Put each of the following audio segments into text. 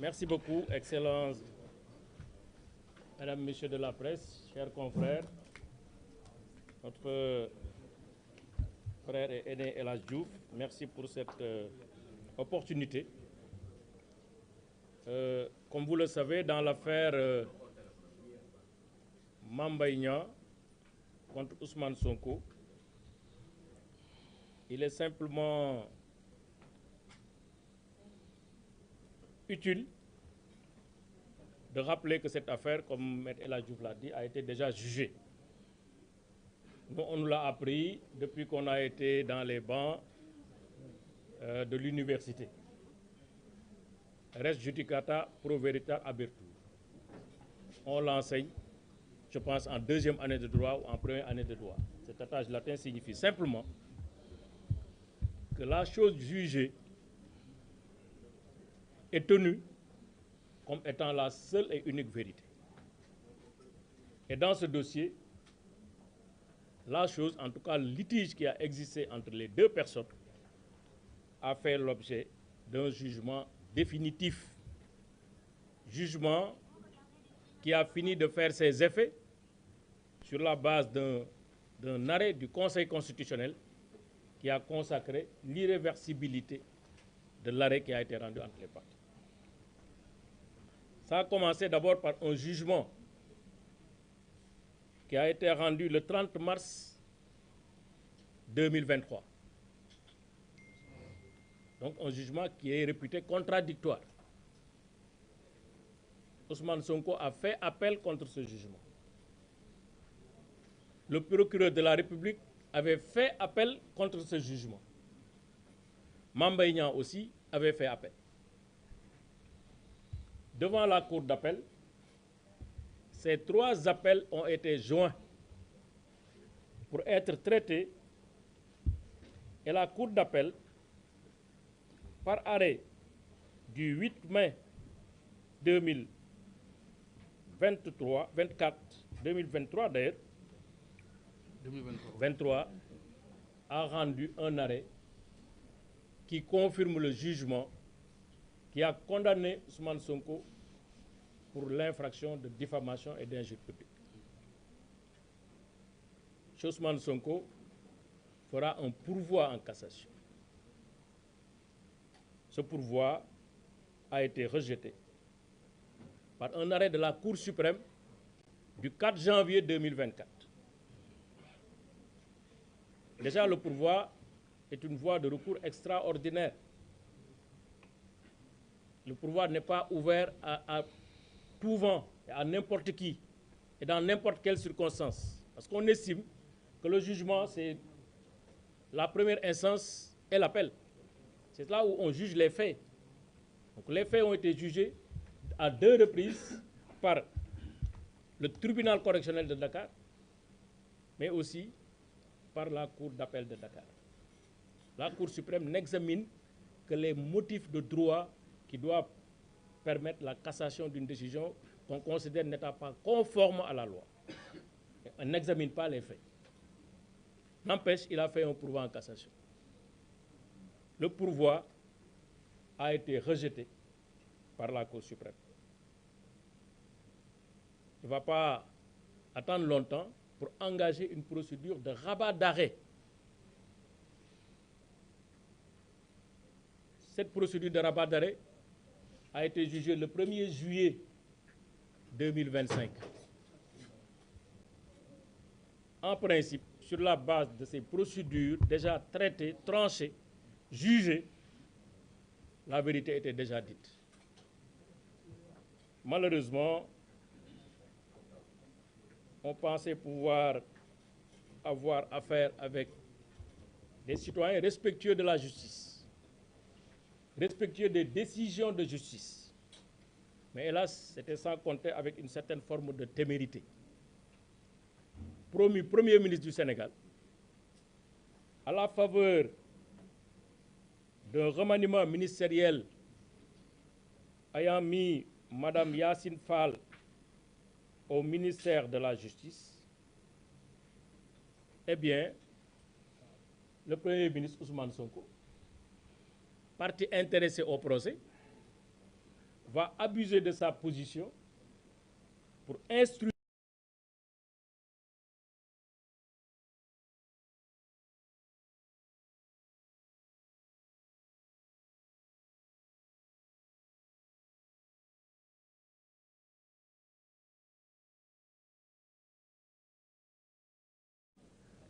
Merci beaucoup, Excellences, Mesdames, Messieurs de la presse, chers confrères, notre frère et aîné El Hadj Diouf, merci pour cette opportunité. Comme vous le savez, dans l'affaire Mame Mbaye Niang contre Ousmane Sonko, il est simplement utile de rappeler que cette affaire, comme M. El Hadj Diouf l'a dit, a été déjà jugée. Nous, on nous l'a appris depuis qu'on a été dans les bancs de l'université. Res judicata pro veritas habetur. On l'enseigne, je pense, en deuxième année de droit ou en première année de droit. Cet adage latin signifie simplement que la chose jugée est tenue comme étant la seule et unique vérité. Et dans ce dossier, la chose, en tout cas le litige qui a existé entre les deux personnes, a fait l'objet d'un jugement définitif. Jugement qui a fini de faire ses effets sur la base d'un arrêt du Conseil constitutionnel qui a consacré l'irréversibilité de l'arrêt qui a été rendu entre les parties. Ça a commencé d'abord par un jugement qui a été rendu le 30 mars 2023. Donc un jugement qui est réputé contradictoire. Ousmane Sonko a fait appel contre ce jugement. Le procureur de la République avait fait appel contre ce jugement. Mame Mbaye Niang aussi avait fait appel. Devant la cour d'appel, ces trois appels ont été joints pour être traités et la cour d'appel, par arrêt du 8 mai 2023 d'ailleurs, 2023, a rendu un arrêt qui confirme le jugement qui a condamné Ousmane Sonko pour l'infraction de diffamation et d'injure publique. Ousmane Sonko fera un pourvoi en cassation. Ce pourvoi a été rejeté par un arrêt de la Cour suprême du 4 janvier 2024. Déjà, le pourvoi est une voie de recours extraordinaire. Le pourvoi n'est pas ouvert à tout vent, à n'importe qui et dans n'importe quelle circonstance. Parce qu'on estime que le jugement, c'est la première instance et l'appel. C'est là où on juge les faits. Donc les faits ont été jugés à deux reprises par le tribunal correctionnel de Dakar, mais aussi par la Cour d'appel de Dakar. La Cour suprême n'examine que les motifs de droit qui doivent permettre la cassation d'une décision qu'on considère n'étant pas conforme à la loi. On n'examine pas les faits. N'empêche, il a fait un pourvoi en cassation. Le pourvoi a été rejeté par la Cour suprême. Il ne va pas attendre longtemps pour engager une procédure de rabat d'arrêt. Cette procédure de rabat d'arrêt a été jugée le 1er juillet 2025. En principe, sur la base de ces procédures déjà traitées, tranchées, jugées, la vérité était déjà dite. Malheureusement, on pensait pouvoir avoir affaire avec des citoyens respectueux de la justice, respectueux des décisions de justice. Mais hélas, c'était sans compter avec une certaine forme de témérité. Promu Premier ministre du Sénégal, à la faveur d'un remaniement ministériel ayant mis Mme Yacine Fall au ministère de la Justice, eh bien, le Premier ministre Ousmane Sonko, partie intéressée au procès, va abuser de sa position pour instruire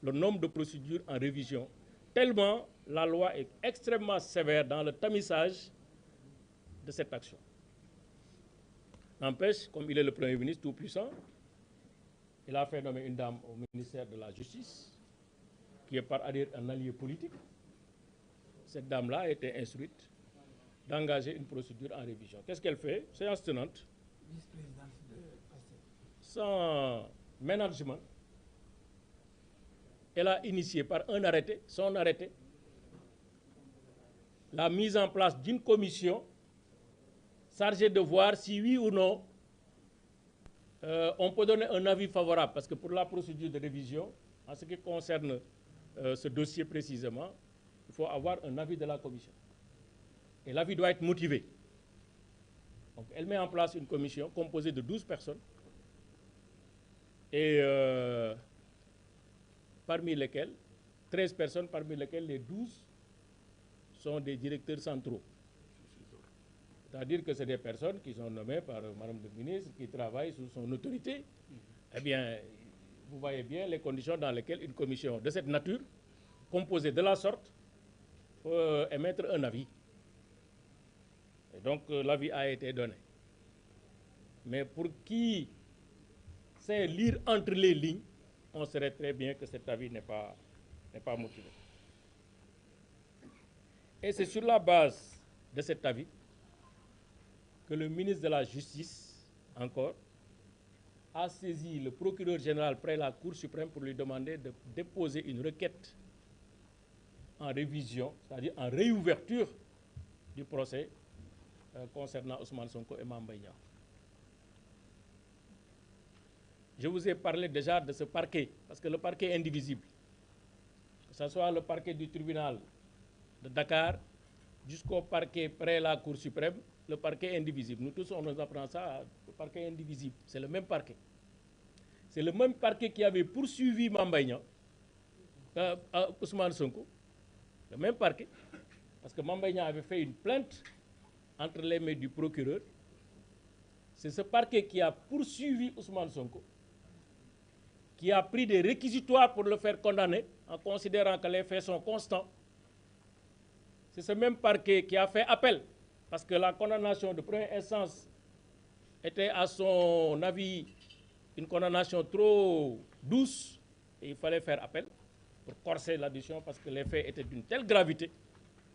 le nombre de procédures en révision, tellement la loi est extrêmement sévère dans le tamissage de cette action. N'empêche, comme il est le Premier ministre tout-puissant, il a fait nommer une dame au ministère de la Justice, qui est par ailleurs un allié politique. Cette dame-là a été instruite d'engager une procédure en révision. Qu'est-ce qu'elle fait? Séance tenante. Sans management, elle a initié par un arrêté, son arrêté, la mise en place d'une commission chargée de voir si oui ou non on peut donner un avis favorable. Parce que pour la procédure de révision, en ce qui concerne ce dossier précisément, il faut avoir un avis de la commission. Et l'avis doit être motivé. Donc elle met en place une commission composée de 12 personnes. Et parmi lesquelles, 13 personnes, parmi lesquelles les 12 sont des directeurs centraux. C'est-à-dire que c'est des personnes qui sont nommées par Madame le ministre, qui travaillent sous son autorité. Eh bien, vous voyez bien les conditions dans lesquelles une commission de cette nature, composée de la sorte, peut émettre un avis. Et donc, l'avis a été donné. Mais pour qui sait lire entre les lignes, on saurait très bien que cet avis n'est pas motivé. Et c'est sur la base de cet avis que le ministre de la Justice, encore, a saisi le procureur général près la Cour suprême pour lui demander de déposer une requête en révision, c'est-à-dire en réouverture du procès concernant Ousmane Sonko et Mame Mbaye Niang. Je vous ai parlé déjà de ce parquet, parce que le parquet est indivisible. Que ce soit le parquet du tribunal de Dakar jusqu'au parquet près la Cour suprême, le parquet est indivisible. Nous tous, on nous apprend ça, le parquet est indivisible. C'est le même parquet. C'est le même parquet qui avait poursuivi Mame Mbaye Niang, Ousmane Sonko. Le même parquet. Parce que Mame Mbaye Niang avait fait une plainte entre les mains du procureur. C'est ce parquet qui a poursuivi Ousmane Sonko, qui a pris des réquisitoires pour le faire condamner, en considérant que les faits sont constants. C'est ce même parquet qui a fait appel, parce que la condamnation de première instance était à son avis une condamnation trop douce, et il fallait faire appel pour corser l'addition, parce que les faits étaient d'une telle gravité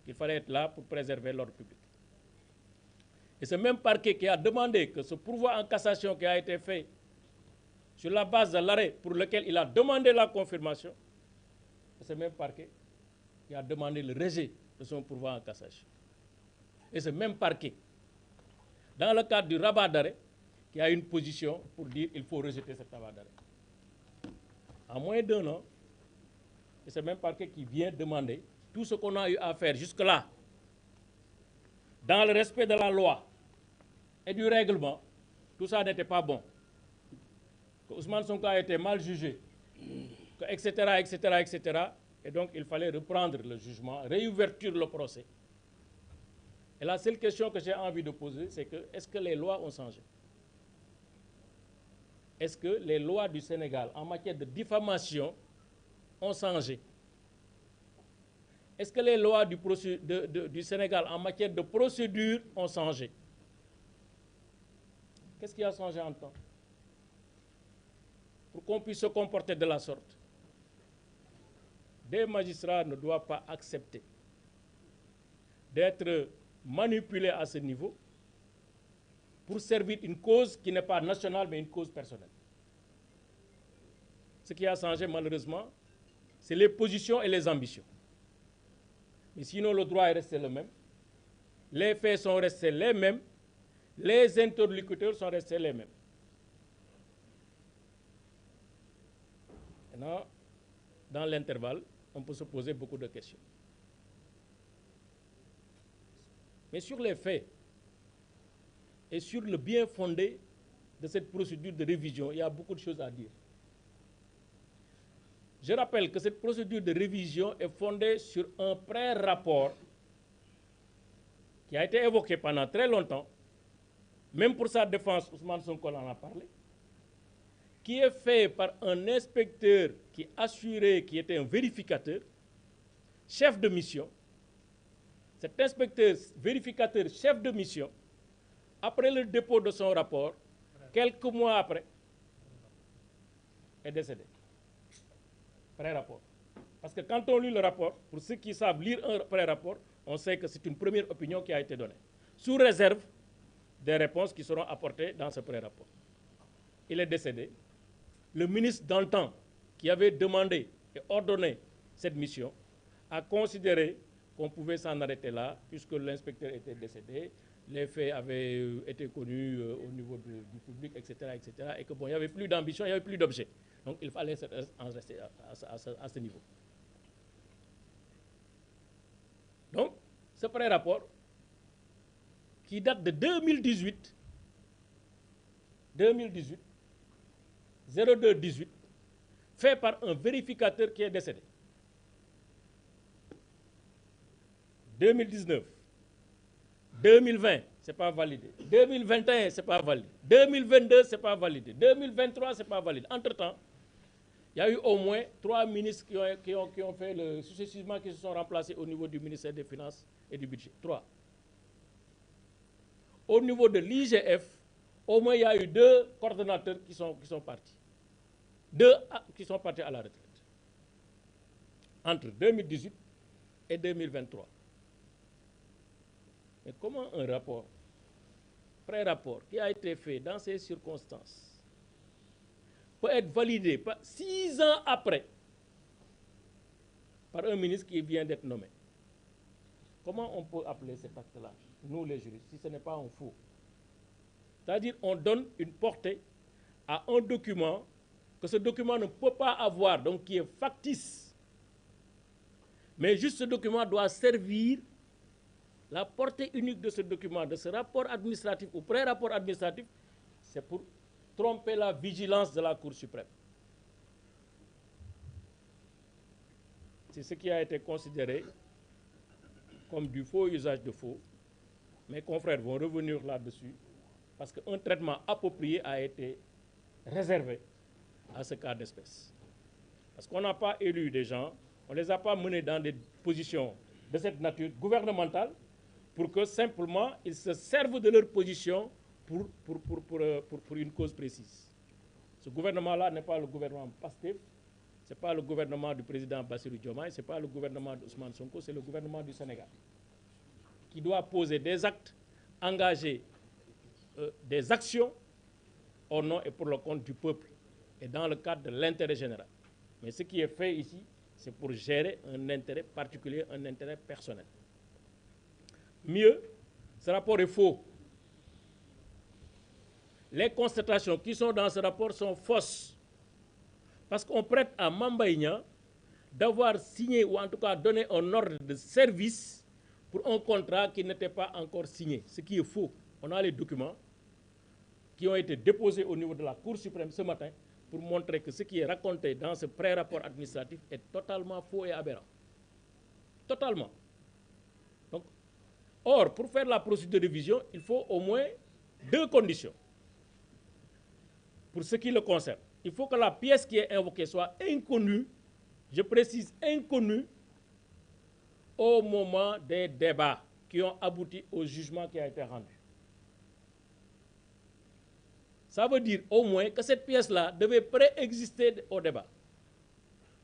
qu'il fallait être là pour préserver l'ordre public. Et ce même parquet qui a demandé que ce pourvoi en cassation qui a été fait sur la base de l'arrêt pour lequel il a demandé la confirmation, c'est ce même parquet qui a demandé le rejet de son pourvoi en cassation. Et ce même parquet, dans le cadre du rabat d'arrêt, qui a une position pour dire qu'il faut rejeter cet rabat d'arrêt. En moins d'un an, c'est ce même parquet qui vient demander tout ce qu'on a eu à faire jusque-là, dans le respect de la loi et du règlement. Tout ça n'était pas bon. Que Ousmane Sonko a été mal jugé, etc., etc., etc. Et donc, il fallait reprendre le jugement, réouverture le procès. Et la seule question que j'ai envie de poser, c'est que, est-ce que les lois ont changé? Est-ce que les lois du Sénégal en matière de diffamation ont changé? Est-ce que les lois du Sénégal en matière de procédure ont changé? Qu'est-ce qui a changé en temps? Pour qu'on puisse se comporter de la sorte, des magistrats ne doivent pas accepter d'être manipulés à ce niveau pour servir une cause qui n'est pas nationale, mais une cause personnelle. Ce qui a changé, malheureusement, c'est les positions et les ambitions. Mais sinon, le droit est resté le même. Les faits sont restés les mêmes. Les interlocuteurs sont restés les mêmes. Maintenant, dans l'intervalle, on peut se poser beaucoup de questions. Mais sur les faits, et sur le bien fondé de cette procédure de révision, il y a beaucoup de choses à dire. Je rappelle que cette procédure de révision est fondée sur un pré-rapport qui a été évoqué pendant très longtemps, même pour sa défense, Ousmane Sonko en a parlé, qui est fait par un inspecteur qui assurait, qui était un vérificateur, chef de mission. Cet inspecteur vérificateur, chef de mission, après le dépôt de son rapport, quelques mois après, est décédé. Pré-rapport. Parce que quand on lit le rapport, pour ceux qui savent lire un pré-rapport, on sait que c'est une première opinion qui a été donnée, sous réserve des réponses qui seront apportées dans ce pré-rapport. Il est décédé. Le ministre d'antan, qui avait demandé et ordonné cette mission, a considéré qu'on pouvait s'en arrêter là, puisque l'inspecteur était décédé, les faits avaient été connus au niveau du public, etc., et que bon, il n'y avait plus d'ambition, il n'y avait plus d'objet. Donc il fallait en rester à ce niveau. Donc, ce pré-rapport, qui date de 2018, 02-18, fait par un vérificateur qui est décédé. 2019, 2020, ce n'est pas validé. 2021, ce n'est pas validé. 2022, ce n'est pas validé. 2023, ce n'est pas validé. Entre-temps, il y a eu au moins 3 ministres qui ont fait successivement, qui se sont remplacés au niveau du ministère des Finances et du Budget. 3. Au niveau de l'IGF, au moins il y a eu 2 coordonnateurs qui sont partis. 2 qui sont partis à la retraite. Entre 2018 et 2023. Mais comment un rapport, pré-rapport, qui a été fait dans ces circonstances, peut être validé 6 ans après par un ministre qui vient d'être nommé? Comment on peut appeler cet acte-là, nous les juristes, si ce n'est pas un faux? C'est-à-dire qu'on donne une portée à un document que ce document ne peut pas avoir, donc qui est factice. Mais juste ce document doit servir, la portée unique de ce document, de ce rapport administratif ou pré-rapport administratif, c'est pour tromper la vigilance de la Cour suprême. C'est ce qui a été considéré comme du faux usage de faux. Mes confrères vont revenir là-dessus parce qu'un traitement approprié a été réservé à ce cas d'espèce. Parce qu'on n'a pas élu des gens, on ne les a pas menés dans des positions de cette nature gouvernementale pour que simplement ils se servent de leur position pour une cause précise. Ce gouvernement-là n'est pas le gouvernement PASTEF, ce n'est pas le gouvernement du président Bassirou Diomaye, ce n'est pas le gouvernement d'Ousmane Sonko, c'est le gouvernement du Sénégal qui doit poser des actes, engager des actions au nom et pour le compte du peuple et dans le cadre de l'intérêt général. Mais ce qui est fait ici, c'est pour gérer un intérêt particulier, un intérêt personnel. Mieux, ce rapport est faux. Les constatations qui sont dans ce rapport sont fausses. Parce qu'on prête à Mame Mbaye Niang d'avoir signé ou en tout cas donné un ordre de service pour un contrat qui n'était pas encore signé. Ce qui est faux. On a les documents qui ont été déposés au niveau de la Cour suprême ce matin pour montrer que ce qui est raconté dans ce pré-rapport administratif est totalement faux et aberrant. Totalement. Donc, or, pour faire la procédure de révision, il faut au moins 2 conditions. Pour ce qui le concerne, il faut que la pièce qui est invoquée soit inconnue, je précise inconnue, au moment des débats qui ont abouti au jugement qui a été rendu. Ça veut dire au moins que cette pièce-là devait préexister au débat.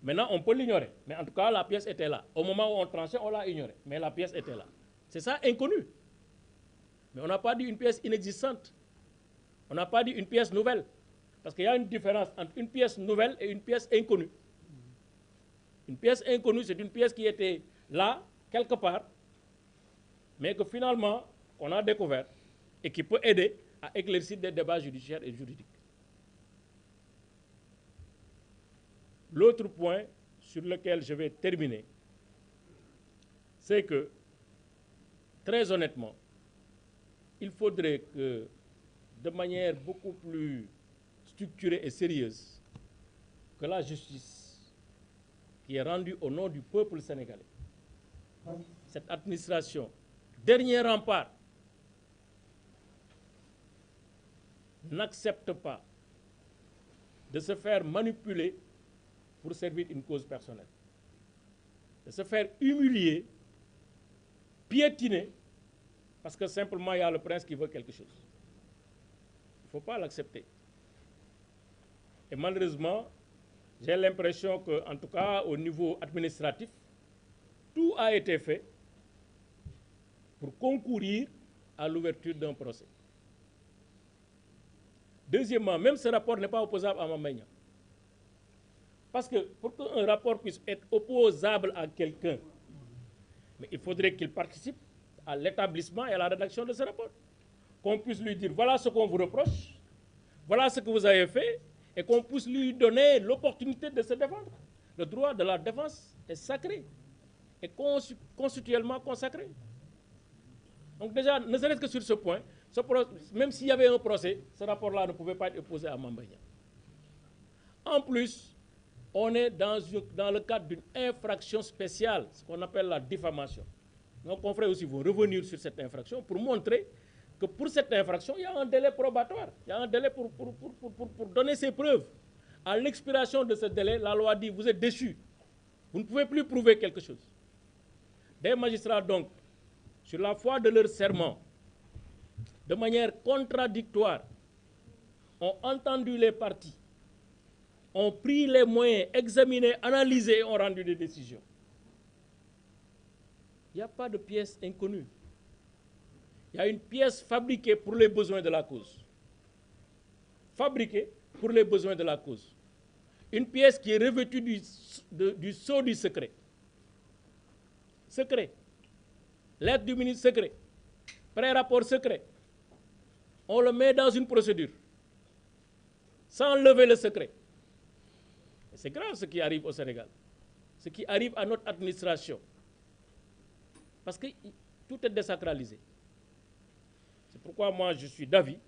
Maintenant, on peut l'ignorer, mais en tout cas, la pièce était là. Au moment où on tranchait, on l'a ignorée, mais la pièce était là. C'est ça, inconnu. Mais on n'a pas dit une pièce inexistante. On n'a pas dit une pièce nouvelle. Parce qu'il y a une différence entre une pièce nouvelle et une pièce inconnue. Une pièce inconnue, c'est une pièce qui était là, quelque part, mais que finalement, on a découvert et qui peut aider à éclaircir des débats judiciaires et juridiques. L'autre point sur lequel je vais terminer, c'est que, très honnêtement, il faudrait que, de manière beaucoup plus structurée et sérieuse, que la justice, qui est rendue au nom du peuple sénégalais, cette administration, dernier rempart, n'accepte pas de se faire manipuler pour servir une cause personnelle, de se faire humilier, piétiner, parce que simplement il y a le prince qui veut quelque chose. Il ne faut pas l'accepter. Et malheureusement, j'ai l'impression qu'en tout cas au niveau administratif, tout a été fait pour concourir à l'ouverture d'un procès. Deuxièmement, même ce rapport n'est pas opposable à Mame Mbaye Niang. Parce que pour qu'un rapport puisse être opposable à quelqu'un, mais il faudrait qu'il participe à l'établissement et à la rédaction de ce rapport. Qu'on puisse lui dire, voilà ce qu'on vous reproche, voilà ce que vous avez fait, et qu'on puisse lui donner l'opportunité de se défendre. Le droit de la défense est sacré, et constitutionnellement consacré. Donc déjà, ne serait-ce que sur ce point, même s'il y avait un procès, ce rapport-là ne pouvait pas être opposé à Mame Mbaye Niang. En plus, on est dans le cadre d'une infraction spéciale, ce qu'on appelle la diffamation. Nos confrères aussi vont revenir sur cette infraction pour montrer que pour cette infraction, il y a un délai probatoire. Il y a un délai pour donner ses preuves. À l'expiration de ce délai, la loi dit, vous êtes déçus. Vous ne pouvez plus prouver quelque chose. Des magistrats, donc, sur la foi de leur serment, de manière contradictoire, ont entendu les parties, ont pris les moyens, examiné, analysé et ont rendu des décisions. Il n'y a pas de pièce inconnue. Il y a une pièce fabriquée pour les besoins de la cause. Fabriquée pour les besoins de la cause. Une pièce qui est revêtue du sceau du secret. Secret. Lettre du ministre secret. Pré-rapport secret. On le met dans une procédure. Sans lever le secret. C'est grave ce qui arrive au Sénégal. Ce qui arrive à notre administration. Parce que tout est désacralisé. C'est pourquoi moi je suis d'avis.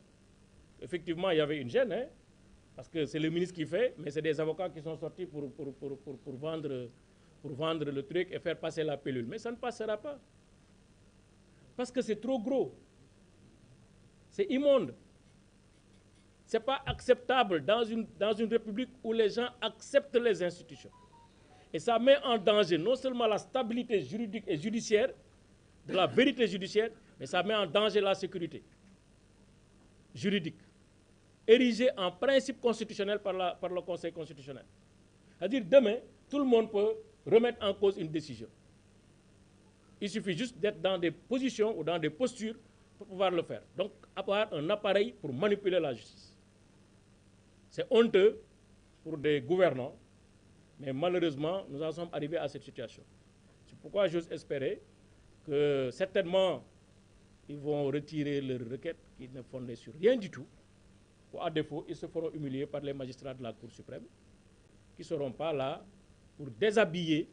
Effectivement, il y avait une gêne, hein, parce que c'est le ministre qui fait, mais c'est des avocats qui sont sortis pour vendre le truc et faire passer la pilule. Mais ça ne passera pas. Parce que c'est trop gros. C'est immonde. Ce n'est pas acceptable dans une république où les gens acceptent les institutions. Et ça met en danger non seulement la stabilité juridique et judiciaire, de la vérité judiciaire, mais ça met en danger la sécurité juridique, érigée en principe constitutionnel par le Conseil constitutionnel. C'est-à-dire, demain, tout le monde peut remettre en cause une décision. Il suffit juste d'être dans des positions ou dans des postures pour pouvoir le faire. Donc, avoir un appareil pour manipuler la justice. C'est honteux pour des gouvernants, mais malheureusement, nous en sommes arrivés à cette situation. C'est pourquoi j'ose espérer que certainement, ils vont retirer leur requête qui ne fondait sur rien du tout, ou à défaut, ils se feront humilier par les magistrats de la Cour suprême, qui ne seront pas là pour déshabiller